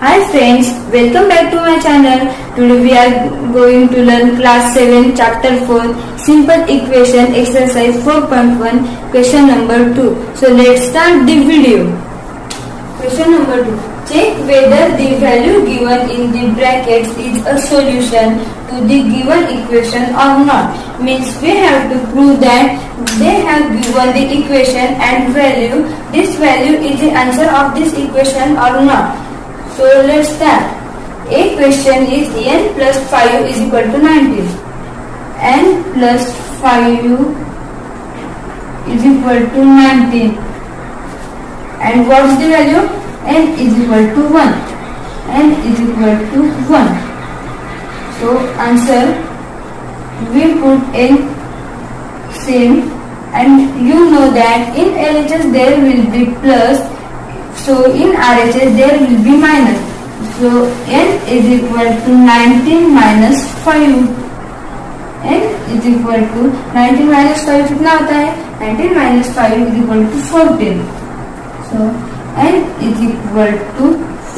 Hi friends, welcome back to my channel. Today we are going to learn class 7 chapter 4 simple equation exercise 4.1 question number 2. So let's start the video. Question number 2. Check whether the value given in the brackets is a solution to the given equation or not. Means we have to prove that they have given the equation and value. This value is the answer of this equation or not. So let's start. A question is n plus 5 is equal to 19. N plus 5 is equal to 19. And what's the value? N is equal to 1. N is equal to 1. So answer, we put n same, and you know that in LHS there will be plus. So in RHS there will be minus. So n is equal to 19 minus 5. n is equal to 19 minus 5 कितना होता है? 19 minus 5 is equal to 14. So n is equal to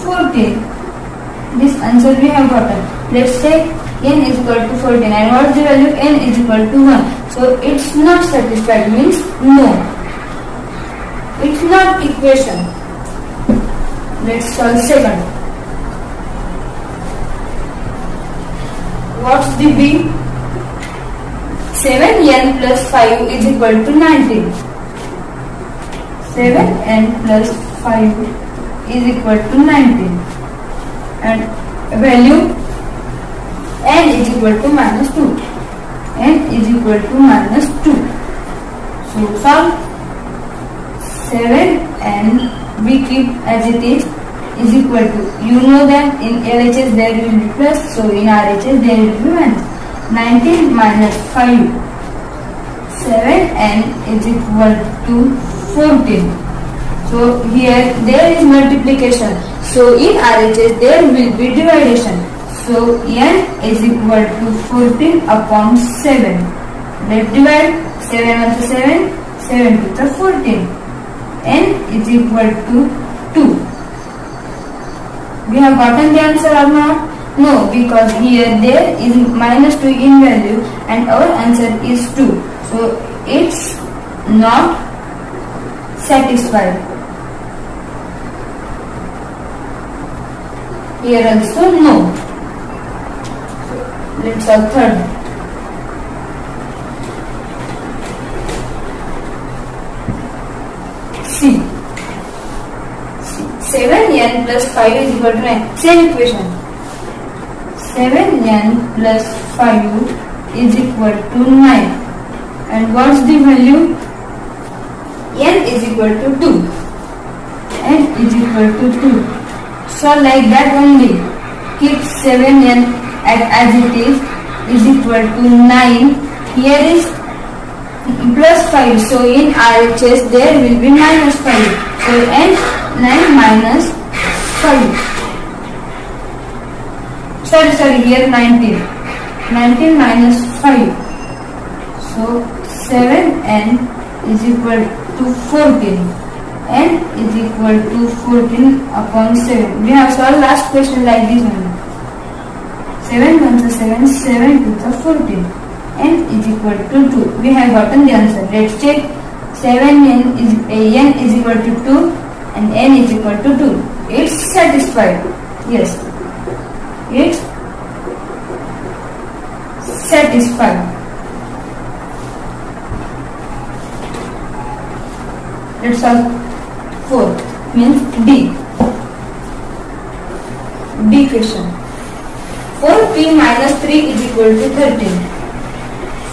14. This answer we have gotten. Let's take n is equal to 14. And what is the value? N is equal to 1. So it's not satisfied, means no. It's not equation. Let's solve second. What's the B? 7n plus 5 is equal to 19. 7n plus 5 is equal to 19. And value n is equal to minus 2. n is equal to minus 2. So solve. 7n we keep as it is equal to, you know that in LHS there will be plus, so in RHS there will be minus. 19 minus 5, 7n is equal to 14. So here there is multiplication, so in RHS there will be division. So n is equal to 14 upon 7. Let's divide. 7 1 to 7, 7 to the 14. n is equal to 2. We have gotten the answer or not? No, because here there is minus 2 in value and our answer is 2. So it's not satisfied. Here also no. So let's solve third. C. 7n plus 5 is equal to 9. Same equation. 7n plus 5 is equal to 9. And what's the value? n is equal to 2. n is equal to 2. So like that only. Keep 7n as it is equal to 9. Here is plus 5. So in RHS there will be minus 5. So n 9 minus 5. Sorry, here 19. 19 minus 5. So 7n is equal to 14. n is equal to 14 upon 7. We have solved last question like this one. 7 1 to 7, 7 to the 14. n is equal to 2. We have gotten the answer. Let's check. 7n is equal to 2 and n is equal to 2. It's satisfied. Yes. It's satisfied. Let's solve 4. Means D. D question. 4p minus 3 is equal to 13.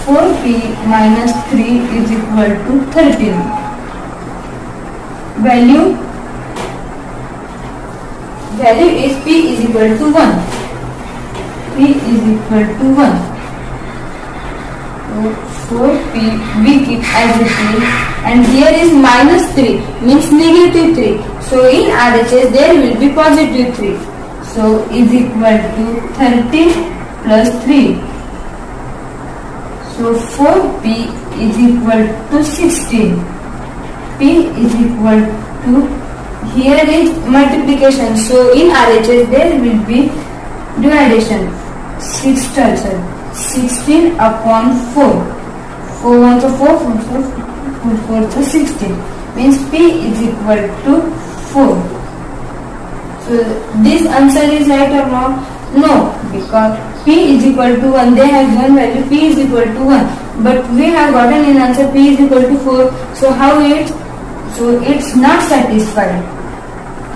4p minus 3 is equal to 13. Value is p is equal to 1. p is equal to 1. So 4p we keep as it is, and here is minus 3 means negative 3. So in RHS there will be positive 3. So is equal to 13 plus 3. So 4p is equal to 16. P is equal to Here is multiplication. So in RHS there will be division. 16 upon 4. 4 1 to 4, 4 to 16. Means P is equal to 4. So this answer is right or wrong? No, because P is equal to 1. They have given value P is equal to 1. But we have gotten in answer P is equal to 4. So how it's? So it's not satisfied.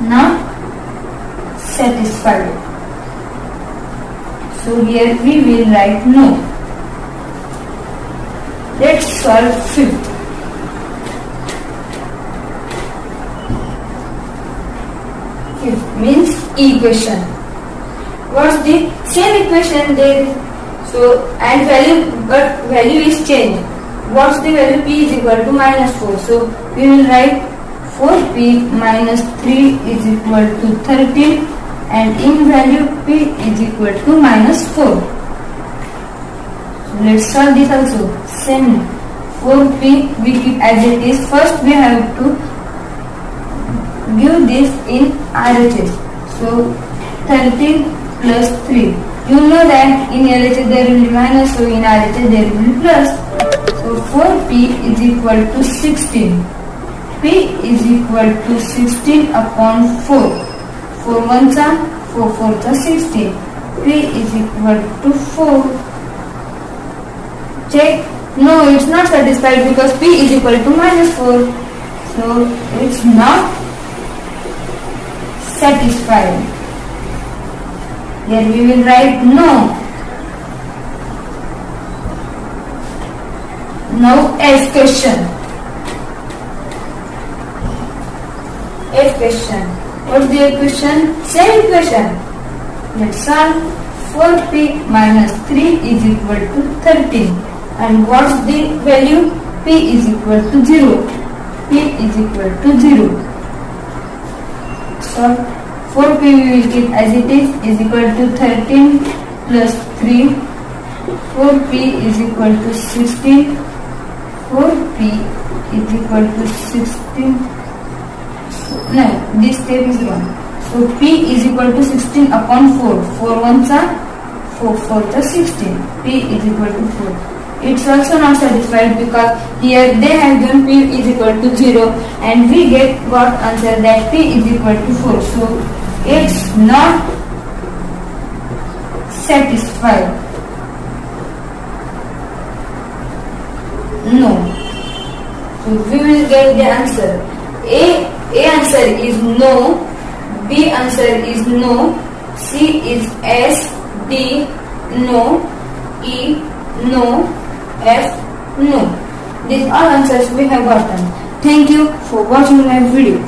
Not satisfied. So here we will write no. Let's solve fifth. Fifth means equation. What's the same equation there? So and value, but value is changed. What's the value? P is equal to minus 4. So we will write 4p minus 3 is equal to 13, and in value p is equal to minus 4. So let's solve this also. Same 4p we keep as it is. First we have to give this in RHS. So 13 plus 3. You know that in LHS there will be minus, so in RHS there will be plus. So 4p is equal to 16. P is equal to 16 upon 4. 4 1s are 4 4s are 16. P is equal to 4. Check. No, it's not satisfied because P is equal to minus 4. So it's not satisfied. Here we will write no. Now as question. As question. What's the equation? Same equation. Let's solve. 4p minus 3 is equal to 13. And what's the value? P is equal to 0. P is equal to 0. So 4p we will keep as it is equal to 13 plus 3. 4p is equal to 16. 4p is equal to 16. No, this step is wrong. So p is equal to 16 upon 4. 4 1s are 4 4s are 16. P is equal to 4. It's also not satisfied because here they have given p is equal to 0 and we got answer that p is equal to 4. So it's not satisfied. No. So we will get the answer. A answer is no, B answer is no, C is S, D no, E no, F no. These all answers we have gotten. Thank you for watching my video.